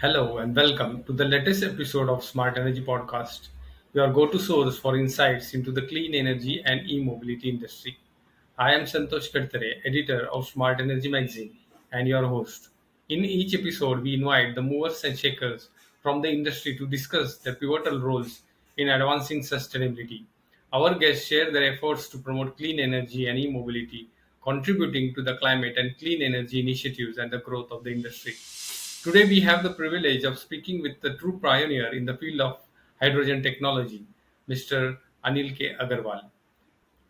Hello and welcome to the latest episode of Smart Energy Podcast, your go to source for insights into the clean energy and e mobility industry. I am Santosh Kadtare, editor of Smart Energy Magazine, and your host. In each episode, we invite the movers and shakers from the industry to discuss their pivotal roles in advancing sustainability. Our guests share their efforts to promote clean energy and e mobility, contributing to the climate and clean energy initiatives and the growth of the industry. Today, we have the privilege of speaking with the true pioneer in the field of hydrogen technology, Mr. Anil K. Agrawal.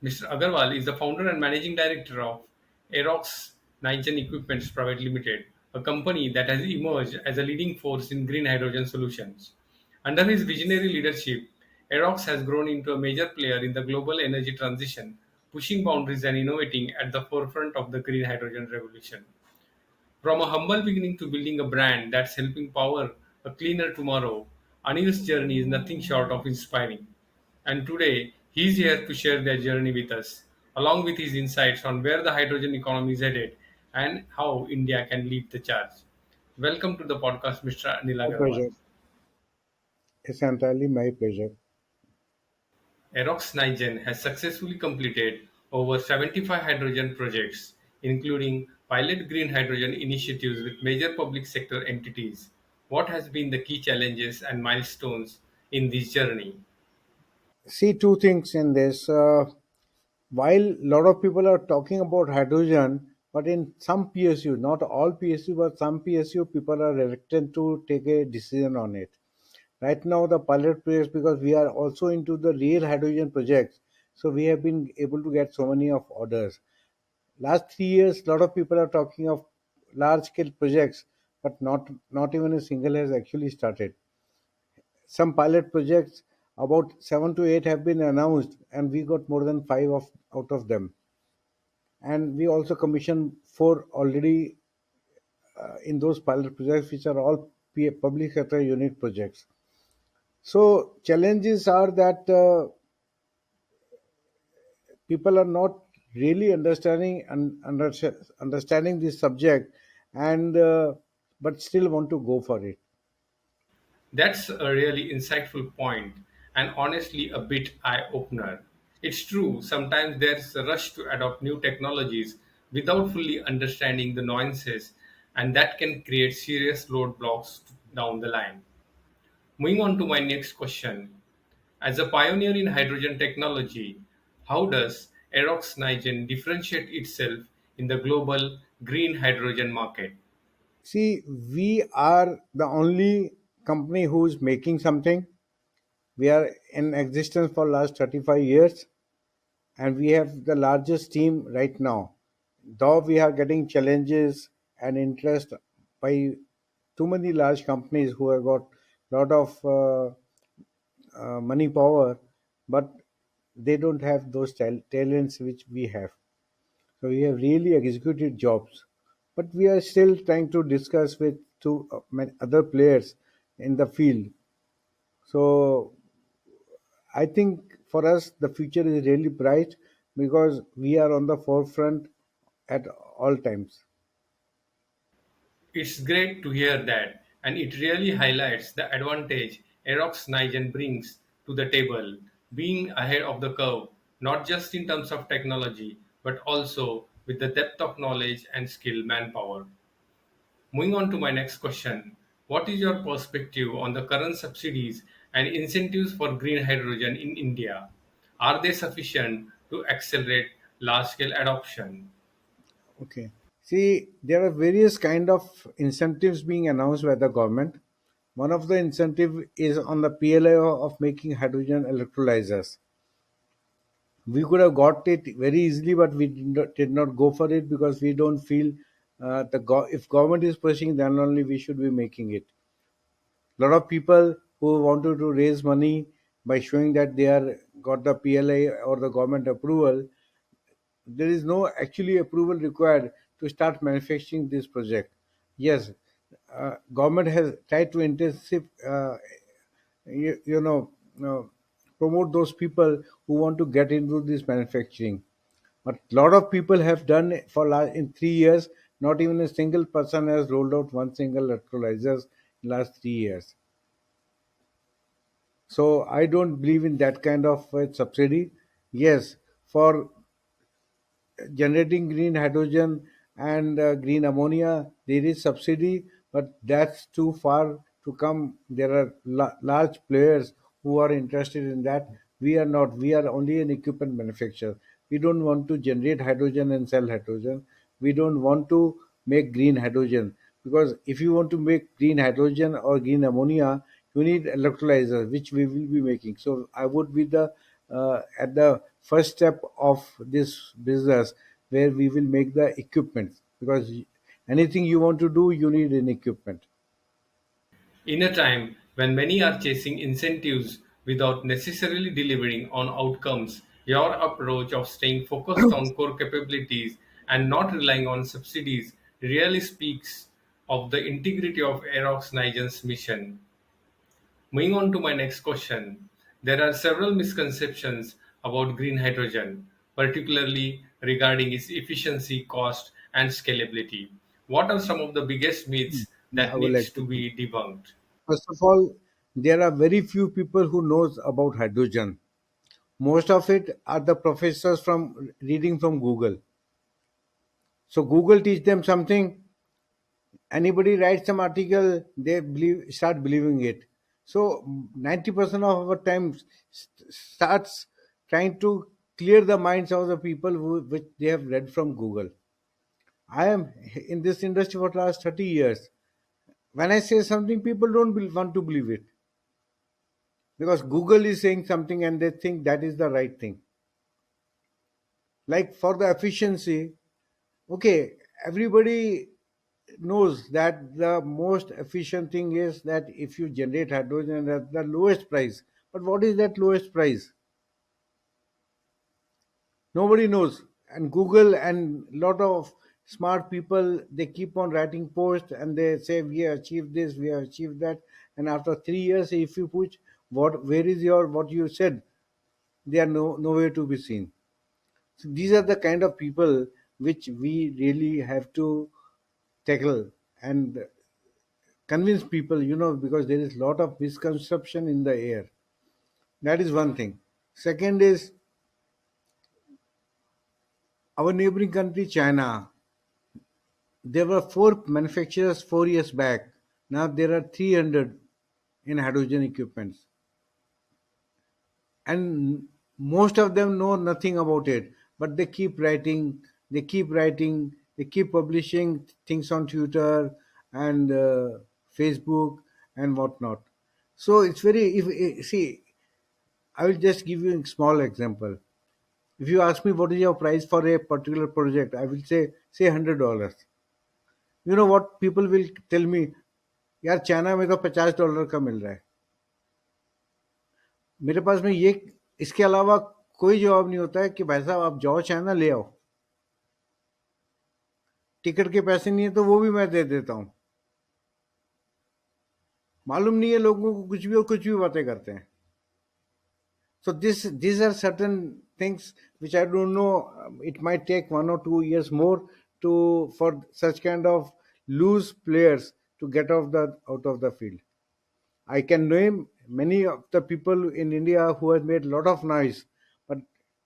Mr. Agrawal is the founder and managing director of Airox Nigen Equipments Private Limited, a company that has emerged as a leading force in green hydrogen solutions. Under his visionary leadership, Airox has grown into a major player in the global energy transition, pushing boundaries and innovating at the forefront of the green hydrogen revolution. From a humble beginning to building a brand that's helping power a cleaner tomorrow, Anil's journey is nothing short of inspiring. And today, he's here to share their journey with us, along with his insights on where the hydrogen economy is headed and how India can lead the charge. Welcome to the podcast, Mr. Anil My Agarwal. pleasure. It's entirely my pleasure. Airox Nigen has successfully completed over 75 hydrogen projects, including pilot green hydrogen initiatives with major public sector entities. What has been the key challenges and milestones in this journey? See two things in this. While a lot of people are talking about hydrogen, but in some PSU, not all PSU, but some PSU, people are reluctant to take a decision on it. Right now, the pilot projects, because we are also into the real hydrogen projects, so we have been able to get so many of orders. Last 3 years, a lot of people are talking of large scale projects, but not even a single has actually started. Some pilot projects, about 7 to 8, have been announced, and we got more than five of out of them. And we also commissioned four already in those pilot projects, which are all public sector unit projects. So challenges are that people are not really understanding this subject, and but still want to go for it. That's a really insightful point and honestly a bit eye opener. It's true, sometimes there's a rush to adopt new technologies without fully understanding the nuances, and that can create serious roadblocks down the line. Moving on to my next question. As a pioneer in hydrogen technology, how does Aerox Nigen differentiate itself in the global green hydrogen market? See, we are the only company who is making something. We are in existence for last 35 years, and we have the largest team right now. Though we are getting challenges and interest by too many large companies who have got lot of money power, but they don't have those talents which we have. So we have really executed jobs, but we are still trying to discuss with two other players in the field. So I think for us the future is really bright because we are on the forefront at all times. It's great to hear that, and it really highlights the advantage Aerox Nigen brings to the table, being ahead of the curve, not just in terms of technology, but also with the depth of knowledge and skill manpower. Moving on to my next question. What is your perspective on the current subsidies and incentives for green hydrogen in India? Are they sufficient to accelerate large scale adoption? Okay. See, there are various kind of incentives being announced by the government. One of the incentive is on the PLI of making hydrogen electrolyzers. We could have got it very easily, but we did not go for it because we don't feel if government is pushing, then only we should be making it. A lot of people who wanted to raise money by showing that they are got the PLI or the government approval, there is no actually approval required to start manufacturing this project. Yes, government has tried to intensive, you know, promote those people who want to get into this manufacturing. But a lot of people have done it for in 3 years. Not even a single person has rolled out one single electrolyzers in last 3 years. So I don't believe in that kind of subsidy. Yes, for generating green hydrogen and green ammonia, there is subsidy, but that's too far to come. There are large players who are interested in that. We are not. We are only an equipment manufacturer. We don't want to generate hydrogen and sell hydrogen. We don't want to make green hydrogen, because if you want to make green hydrogen or green ammonia, you need electrolyzer, which we will be making. So I would be the at the first step of this business, where we will make the equipment, because anything you want to do, you need an equipment. In a time when many are chasing incentives without necessarily delivering on outcomes, your approach of staying focused on core capabilities and not relying on subsidies really speaks of the integrity of Airox Nigen's mission. Moving on to my next question, there are several misconceptions about green hydrogen, particularly regarding its efficiency, cost, and scalability. What are some of the biggest myths Yeah, I that would needs like to to know. be debunked? First of all, there are very few people who knows about hydrogen. Most of it are the professors from reading from Google. So Google teach them something. Anybody writes some article, they start believing it. So 90% of our time starts trying to clear the minds of the people which they have read from Google. I am in this industry for the last 30 years. When I say something, people don't want to believe it, because Google is saying something and they think that is the right thing. Like for the efficiency, okay, everybody knows that the most efficient thing is that if you generate hydrogen at the lowest price. But what is that lowest price? Nobody knows. And Google and lot of smart people, they keep on writing posts and they say we have achieved this, we have achieved that. And after 3 years, if you put where is your what you said, they are nowhere to be seen. So these are the kind of people which we really have to tackle and convince people, because there is a lot of misconception in the air. That is one thing. Second is our neighboring country, China. There were four manufacturers 4 years back. Now there are 300 in hydrogen equipments. And most of them know nothing about it, but they keep publishing things on Twitter and Facebook and whatnot. So it's very, if see, I will just give you a small example. If you ask me what is your price for a particular project, I will say $100. You know what people will tell me? यार China में तो $50 का मिल रहा है. मेरे पास में ये इसके अलावा कोई जवाब नहीं होता है कि भाई साहब आप जाओ चाइना ले आओ. टिकट के पैसे नहीं है तो वो भी मैं दे देता हूँ. मालूम नहीं है लोगों को, कुछ भी और कुछ भी बातें करते हैं. So these are certain things which I don't know. It might take 1 or 2 years more to for such kind of loose players to get out of the field. I can name many of the people in India who have made a lot of noise, but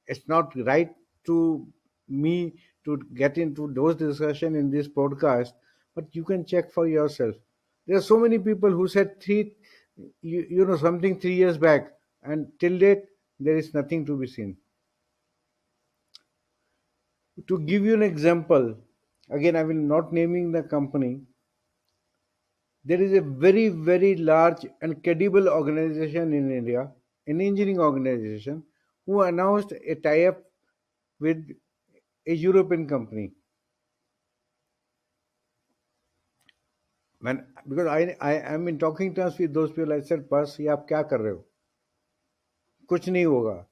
it's not right to me to get into those discussion in this podcast. But you can check for yourself. There are so many people who said something 3 years back, and till date there is nothing to be seen. To give you an example, again I will not naming the company. There is a very, very large and credible organization in India, an engineering organization, who announced a tie-up with a European company. When because I am in talking terms with those people, I said, "बस ये आप क्या कर रहे हो? कुछ नहीं होगा.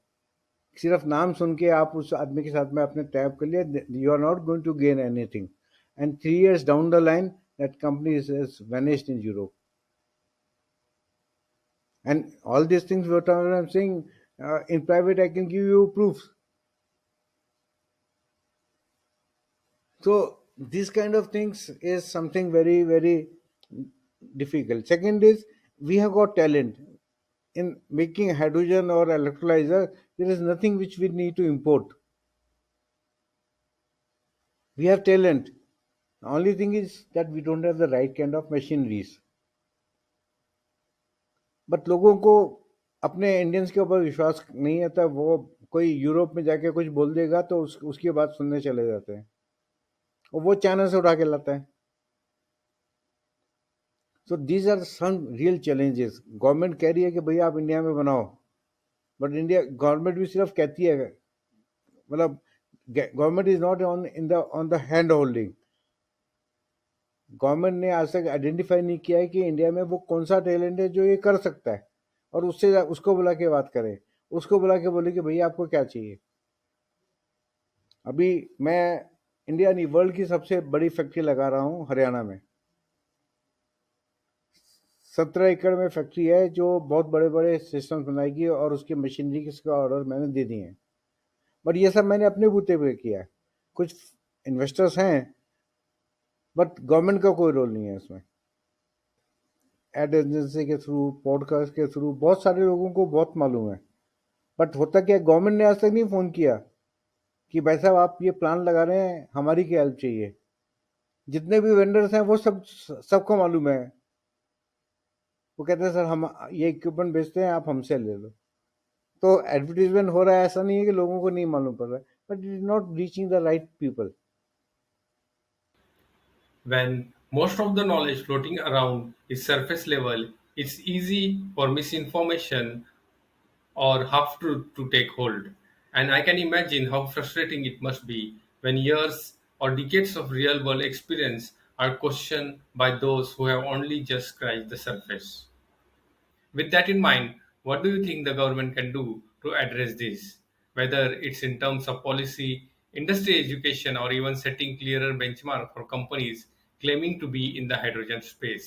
सिर्फ नाम सुन के आप उस आदमी के साथ में आपने टैप कर लिया. You are not going to gain anything." And 3 years down the line, that company has vanished in Europe. And all these things what I'm saying, In private, I can give you proofs. So this kind of things is something very, very difficult. Second is, we have got talent in making hydrogen or electrolyzer. There is nothing which we need to import. We have talent. The only thing is that we don't have the right kind of machineries. But लोगों को अपने Indians के ऊपर विश्वास नहीं आता. वो कोई यूरोप में जाके कुछ बोल देगा तो उसकी बात सुनने चले जाते हैं, और वो चाइना से उठा के लाता है. So these are some real challenges. Government कह रही है कि भैया आप इंडिया में बनाओ, बट इंडिया गवर्नमेंट भी सिर्फ कहती है. मतलब government is not on the hand holding. Government ने आज तक आइडेंटिफाई नहीं किया है कि इंडिया में वो कौन सा टैलेंट है जो ये कर सकता है, और उसको बुला के बात करें. उसको बुला के बोले कि भैया आपको क्या चाहिए. अभी मैं इंडिया नहीं, वर्ल्ड की सबसे बड़ी फैक्ट्री लगा रहा हूँ हरियाणा में. 17 एकड़ में फैक्ट्री है जो बहुत बड़े बड़े सिस्टम बनाएगी, और उसकी मशीनरी का ऑर्डर मैंने दे दिए हैं. बट ये सब मैंने अपने बूते पे किया है. कुछ इन्वेस्टर्स हैं, बट गवर्नमेंट का कोई रोल नहीं है इसमें. एड एजेंसी के थ्रू, पॉडकास्ट के थ्रू बहुत सारे लोगों को बहुत मालूम है. बट होता क्या, गवर्नमेंट ने आज तक नहीं फ़ोन किया कि भाई साहब आप ये प्लान लगा रहे हैं, हमारी क्या हेल्प चाहिए. जितने भी वेंडर्स हैं वो सबको मालूम है. वो कहते हैं सर हम ये इक्विपमेंट बेचते हैं, आप हमसे ले लो. तो एडवर्टीजमेंट हो रहा है, ऐसा नहीं है कि लोगों को नहीं मालूम पड़ रहा है, but it is not reaching the right people. When most of the knowledge floating around is surface level, it's easy for misinformation or half truth to take hold. And I can imagine how frustrating it must be when years or decades of real world experience are questioned by those who have only just scratched the surface. With that in mind, what do you think the government can do to address this? Whether it's in terms of policy, industry education, or even setting clearer benchmark for companies claiming to be in the hydrogen space.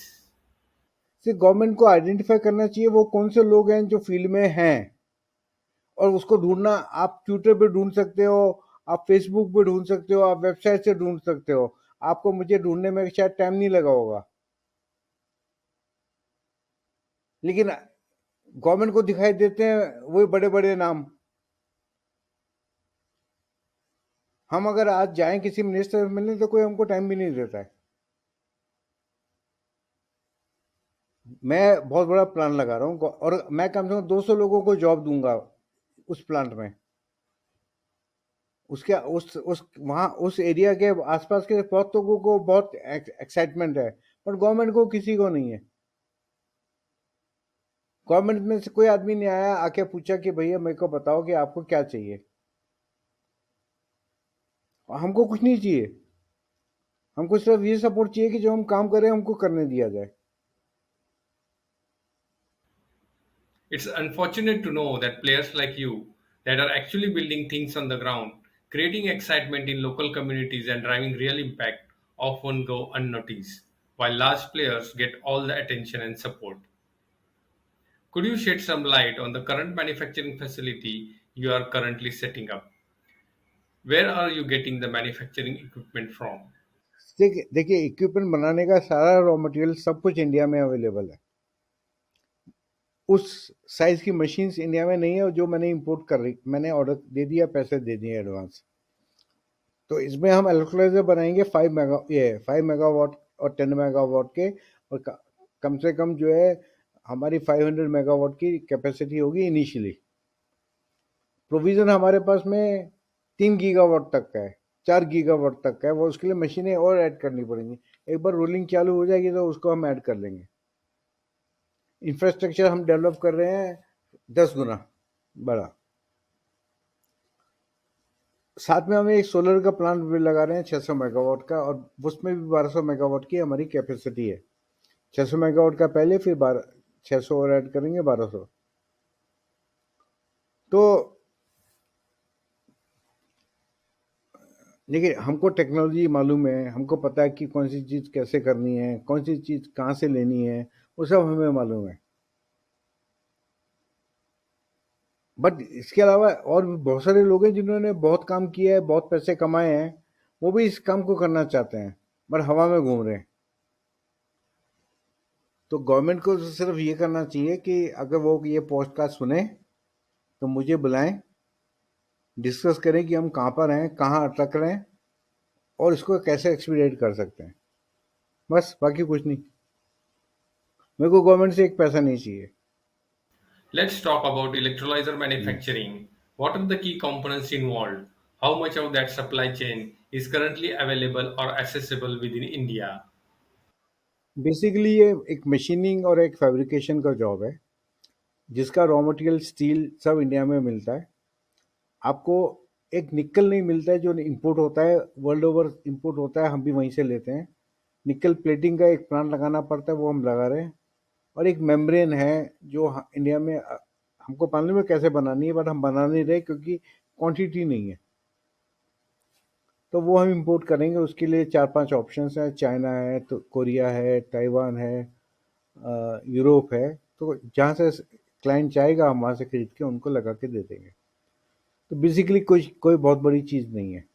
सिर्फ government को identify करना चाहिए वो कौन से लोग हैं जो फील्ड में हैं, और उसको ढूंढना. आप ट्विटर पे ढूंढ सकते हो, आप फेसबुक पे ढूंढ सकते हो, आप वेबसाइट से ढूंढ सकते हो. आपको मुझे ढूंढने में शायद टाइम नहीं लगा होगा, लेकिन गवर्नमेंट को दिखाई देते हैं वही बड़े बड़े नाम. हम अगर आज जाएं किसी मिनिस्टर से मिलने तो कोई हमको टाइम भी नहीं देता है. मैं बहुत बड़ा प्लान लगा रहा हूँ, और मैं कम से कम 200 लोगों को जॉब दूंगा उस प्लांट में. उसके उस वहाँ उस एरिया के आसपास के बहुत लोगों को बहुत एक्साइटमेंट है, पर गवर्नमेंट को किसी को नहीं है. गवर्नमेंट में से कोई आदमी नहीं आया आके पूछा कि भैया मेरे को बताओ कि आपको क्या चाहिए. हमको कुछ नहीं चाहिए. हमको सिर्फ ये सपोर्ट चाहिए कि जो हम काम करें हमको करने दिया जाए. It's unfortunate to know that players like you, that are actually building things on the ground, creating excitement in local communities and driving real impact, often go unnoticed, while large players get all the attention and support. Could you shed some light on the current manufacturing facility you are currently setting up? Where are you getting the manufacturing equipment from? देखिए देखिए, equipment बनाने का सारा raw material सब कुछ India में available है. उस साइज की मशीन्स इंडिया में नहीं है, और जो मैंने इंपोर्ट कर रही, मैंने ऑर्डर दे दिया, पैसे दे दिए एडवांस. तो इसमें हम इलेक्ट्रोलाइजर बनाएंगे 5 मेगावाट और 10 मेगावाट के, और कम से कम जो है हमारी 500 मेगावाट की कैपेसिटी होगी इनिशियली. प्रोविजन हमारे पास में 3 गीगावाट तक का है, 4 गीगावाट तक का है. वो उसके लिए मशीनें और ऐड करनी पड़ेंगी. एक बार रोलिंग चालू हो जाएगी तो उसको हम ऐड कर लेंगे. इंफ्रास्ट्रक्चर हम डेवलप कर रहे हैं 10 गुना बड़ा. साथ में हमें एक सोलर का प्लांट भी लगा रहे हैं 600 मेगावाट का, और उसमें भी 1200 मेगावाट की हमारी कैपेसिटी है. 600 मेगावाट का पहले, फिर 600 और ऐड करेंगे, 1200. तो देखिए, हमको टेक्नोलॉजी मालूम है, हमको पता है कि कौन सी चीज़ कैसे करनी है, कौन सी चीज़ कहाँ से लेनी है, वो सब हमें मालूम है. बट इसके अलावा और भी बहुत सारे लोग हैं जिन्होंने बहुत काम किया है, बहुत पैसे कमाए हैं, वो भी इस काम को करना चाहते हैं, बट हवा में घूम रहे हैं। तो गवर्नमेंट को तो सिर्फ ये करना चाहिए कि अगर वो ये पॉडकास्ट सुने तो मुझे बुलाएं, डिस्कस करें कि हम कहाँ पर हैं, कहाँ अटक रहे हैं, और इसको कैसे एक्सपीडिएट कर सकते हैं। बस, बाकी कुछ नहीं। मेरे को गवर्नमेंट से एक पैसा नहीं चाहिए। Let's talk about electrolyzer hmm. manufacturing. What are the key components involved? How much of that supply chain is currently available or accessible within India? Basically ये एक मशीनिंग और एक फैब्रिकेशन का जॉब है, जिसका रॉ मटेरियल स्टील सब India में मिलता है। आपको एक निकल नहीं मिलता है जो इंपोर्ट होता है, वर्ल्ड ओवर इंपोर्ट होता है, हम भी वहीं से लेते हैं। निकल प्लेटिंग का एक प्लांट लगाना पड़ता है, वो हम लगा रहे हैं। और एक मेम्ब्रेन है जो इंडिया में हमको मालूम है कैसे बनानी है, बट हम बना नहीं रहे क्योंकि क्वांटिटी नहीं है। तो वो हम इंपोर्ट करेंगे, उसके लिए चार पांच ऑप्शंस हैं। चाइना है, तो कोरिया है, ताइवान है, यूरोप है। तो जहाँ से क्लाइंट चाहेगा हम वहाँ से खरीद के उनको लगा के दे देंगे। तो बेसिकली कोई बहुत बड़ी चीज़ नहीं है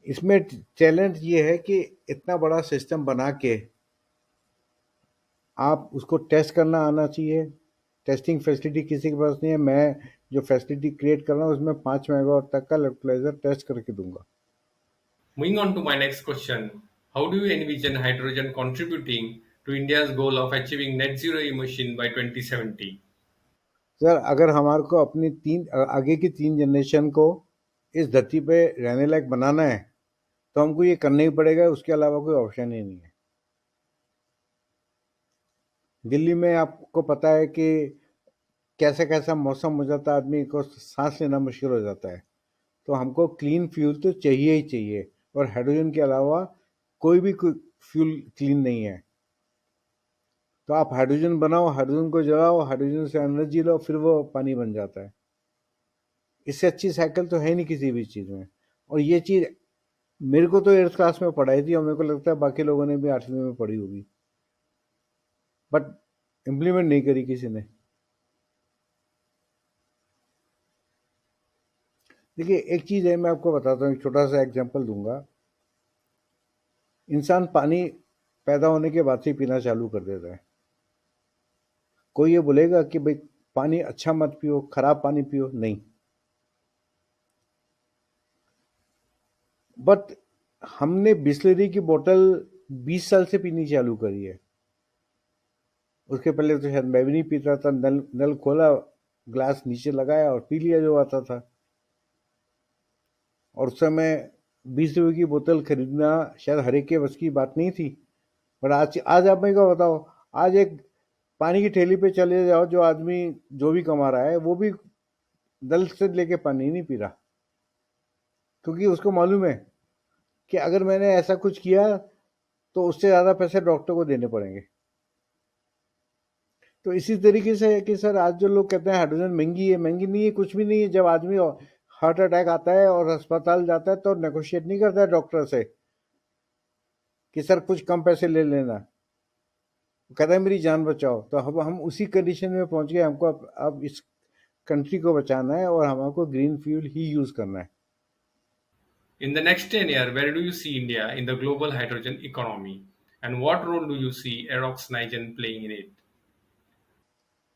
इसमें। चैलेंज ये है कि इतना बड़ा सिस्टम बना के आप उसको टेस्ट करना आना चाहिए। टेस्टिंग फैसिलिटी किसी के पास नहीं है। मैं जो फैसिलिटी क्रिएट कर रहा हूँ उसमें 5 मेगावाट तक का इलेक्ट्रोलाइजर टेस्ट करके दूंगा। Moving on to my next question, how do you envision hydrogen contributing to India's goal of achieving net zero emission by 2070? Sir, अगर हमारे को अपनी आगे की 3 जनरेशन को इस धरती पे रहने लायक बनाना है तो हमको ये करना ही पड़ेगा, उसके अलावा कोई ऑप्शन ही नहीं है। दिल्ली में आपको पता है कि कैसा कैसा मौसम हो जाता है, आदमी को सांस लेना मुश्किल हो जाता है। तो हमको क्लीन फ्यूल तो चाहिए ही चाहिए, और हाइड्रोजन के अलावा कोई फ्यूल क्लीन नहीं है। तो आप हाइड्रोजन बनाओ, हाइड्रोजन को जलाओ, हाइड्रोजन से एनर्जी लो, फिर वो पानी बन जाता है। इससे अच्छी साइकिल तो है नहीं किसी भी चीज़ में। और ये चीज़ मेरे को तो 8th क्लास में पढ़ाई थी, और मेरे को लगता है बाकी लोगों ने भी 8वीं में पढ़ी होगी, बट इम्प्लीमेंट नहीं करी किसी ने। देखिए, एक चीज़ है, मैं आपको बताता हूँ, एक छोटा सा एग्जांपल दूंगा। इंसान पानी पैदा होने के बाद से ही पीना चालू कर देता है। कोई ये बोलेगा कि भाई पानी अच्छा मत पियो, खराब पानी पियो, नहीं। बट हमने बिस्लरी की बोतल 20 साल से पीनी चालू करी है। उसके पहले तो शायद मैं भी नहीं पीता था। नल नल खोला, ग्लास नीचे लगाया और पी लिया जो आता था। और उस समय 20 रुपए की बोतल खरीदना शायद हर एक के बस की बात नहीं थी। पर आज आज आप मेरे को बताओ, आज एक पानी की ठेली पे चले जाओ, जो आदमी जो भी कमा रहा है वो भी नल से लेके पानी नहीं पी रहा, क्योंकि उसको मालूम है कि अगर मैंने ऐसा कुछ किया तो उससे ज़्यादा पैसे डॉक्टर को देने पड़ेंगे। तो इसी तरीके से है कि सर, आज जो लोग कहते हैं हाइड्रोजन महंगी है, महंगी नहीं है, कुछ भी नहीं है। जब आदमी हार्ट अटैक आता है और अस्पताल जाता है तो नेगोशिएट नहीं करता है डॉक्टर से कि सर कुछ कम पैसे ले लेना। वो कहता है मेरी जान बचाओ। तो हम उसी कंडीशन में पहुंच गए। हमको अब इस कंट्री को बचाना है और हमको ग्रीन फ्यूल ही यूज़ करना है। In the next 10 years, where do you see India in the global hydrogen economy? And what role do you see Airox Nigen playing in it?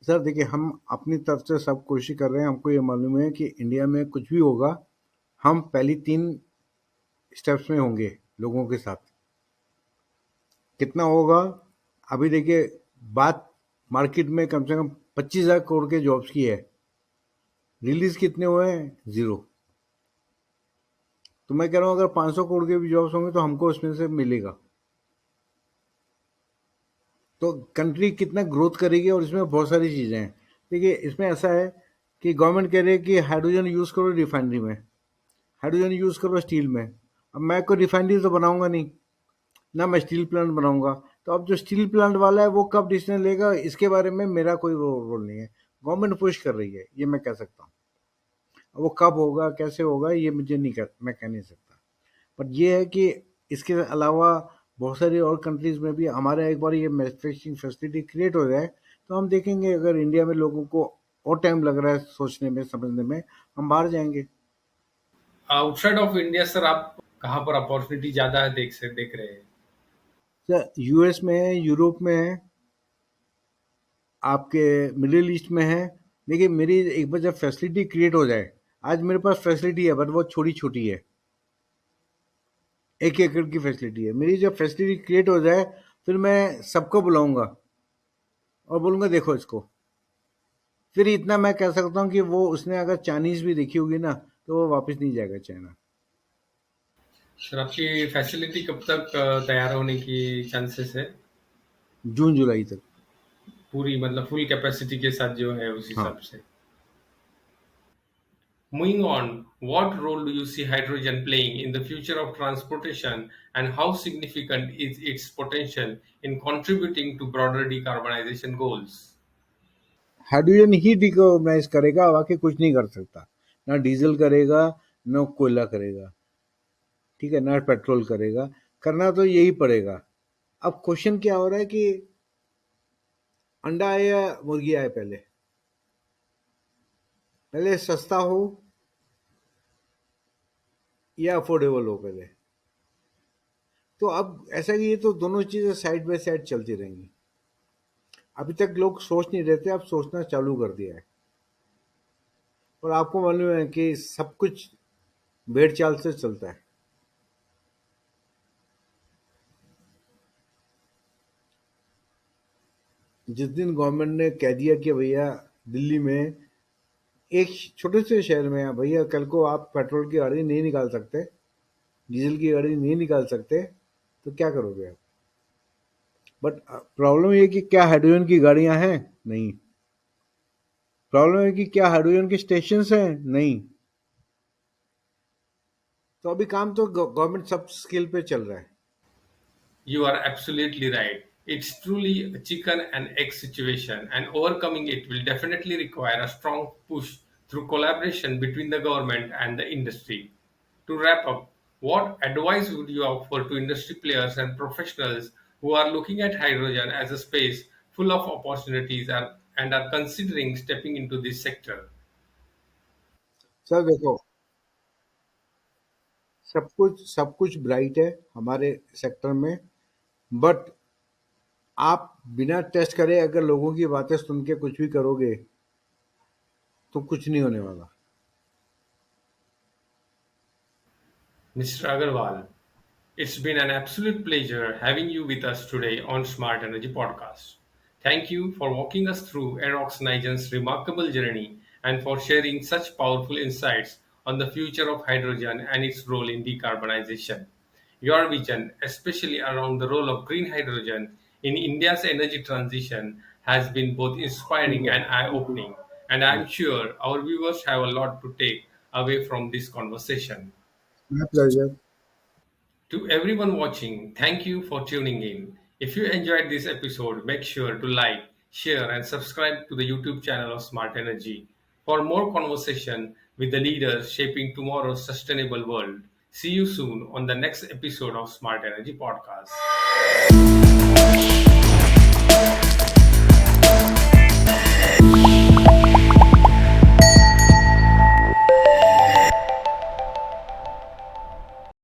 Sir देखिए, हम अपनी तरफ से सब कोशिश कर रहे हैं। हमको ये मालूम है कि इंडिया में कुछ भी होगा, हम पहली 3 स्टेप्स में होंगे लोगों के साथ। कितना होगा? अभी देखिए, बात मार्केट में कम से कम 25,000 करोड़ के जॉब्स की है। रिलीज कितने हुए हैं? जीरो। तो मैं कह रहा हूँ अगर 500 करोड़ के भी जॉब्स होंगे तो हमको उसमें से मिलेगा। तो कंट्री कितना ग्रोथ करेगी, और इसमें बहुत सारी चीज़ें हैं। देखिए, इसमें ऐसा है कि गवर्नमेंट कह रही है कि हाइड्रोजन यूज़ करो रिफाइनरी में, हाइड्रोजन यूज़ करो स्टील में। अब मैं कोई रिफाइनरी तो बनाऊंगा नहीं, ना मैं स्टील प्लांट बनाऊंगा। तो अब जो स्टील प्लांट वाला है वो कब डिसीजन लेगा, इसके बारे में मेरा कोई रोल नहीं है। गवर्नमेंट पुश कर रही है, ये मैं कह सकता हूँ। वो कब होगा, कैसे होगा, ये मुझे नहीं कर मैं कह नहीं सकता। बट ये है कि इसके अलावा बहुत सारी और कंट्रीज में भी हमारे एक बार ये मैन्युफैक्चरिंग फैसिलिटी क्रिएट हो जाए तो हम देखेंगे, अगर इंडिया में लोगों को और टाइम लग रहा है सोचने में, समझने में, हम बाहर जाएंगे। आउटसाइड ऑफ इंडिया सर, आप कहाँ पर अपॉर्चुनिटी ज़्यादा है देख रहे हैं? यूएस में है, यूरोप में है, आपके मिडिल ईस्ट में है। देखिए, मेरी एक बार जब फैसिलिटी क्रिएट हो जाए, आज मेरे पास फैसिलिटी है बट वो छोटी छोटी है, 1 एकड़ की फैसिलिटी है मेरी। जब फैसिलिटी क्रिएट हो जाए, फिर मैं सबको बुलाऊंगा और बोलूंगा देखो इसको। फिर इतना मैं कह सकता हूँ कि वो उसने अगर चाइनीज भी देखी होगी ना, तो वो वापस नहीं जाएगा चाइना। सर, आपकी फैसिलिटी कब तक तैयार होने की चांसेस है? जून जुलाई तक। पूरी मतलब फुल कैपेसिटी के साथ जो है उस हाँ। हिसाब से। Moving on, what role do you see hydrogen playing in the future of transportation, and how significant is its potential in contributing to broader decarbonization goals? Hydrogen he decarbonise करेगा, बाकी कुछ नहीं कर सकता। ना डीजल करेगा, ना कोयला करेगा, ठीक है, ना पेट्रोल करेगा। करना तो यही पड़ेगा। अब क्वेश्चन क्या हो रहा है कि अंडा आए या मुर्गी आए पहले? पहले सस्ता हो या अफोर्डेबल हो पहले? तो अब ऐसा कि ये तो दोनों चीजें साइड बाय साइड चलती रहेंगी। अभी तक लोग सोच नहीं रहे थे, अब सोचना चालू कर दिया है। और आपको मालूम है कि सब कुछ भेड़ चाल से चलता है। जिस दिन गवर्नमेंट ने कह दिया कि भैया दिल्ली में, एक छोटे से शहर में, भैया कल को आप पेट्रोल की गाड़ी नहीं निकाल सकते, डीजल की गाड़ी नहीं निकाल सकते, तो क्या करोगे आप? बट प्रॉब्लम ये कि क्या हाइड्रोजन की गाड़ियां हैं? नहीं। प्रॉब्लम है कि क्या हाइड्रोजन के स्टेशन हैं? नहीं। तो अभी काम तो गवर्नमेंट सब स्किल पे चल रहा है। You are absolutely right. It's truly a chicken and egg situation, and overcoming it will definitely require a strong push through collaboration between the government and the industry. To wrap up, what advice would you offer to industry players and professionals who are looking at hydrogen as a space full of opportunities and are considering stepping into this sector? Sir देखो, सब कुछ bright है हमारे sector में, but आप बिना test करे अगर लोगों की बातें सुन के कुछ भी करोगे, तो कुछ नहीं होने वाला। Mr. Agarwal, it's been an absolute pleasure having you with us today on Smart Energy Podcast. Thank you for walking us through Airox Nigen's remarkable journey and for sharing such powerful insights on the future of hydrogen and its role in decarbonization. Your vision, especially around the role of green hydrogen in India's energy transition, has been both ठीक inspiring है। and eye opening, and I'm sure our viewers have a lot to take away from this conversation. My pleasure. To everyone watching, thank you for tuning in. If you enjoyed this episode, make sure to like, share, and subscribe to the YouTube channel of Smart Energy for more conversation with the leaders shaping tomorrow's sustainable world. See you soon on the next episode of Smart Energy Podcast.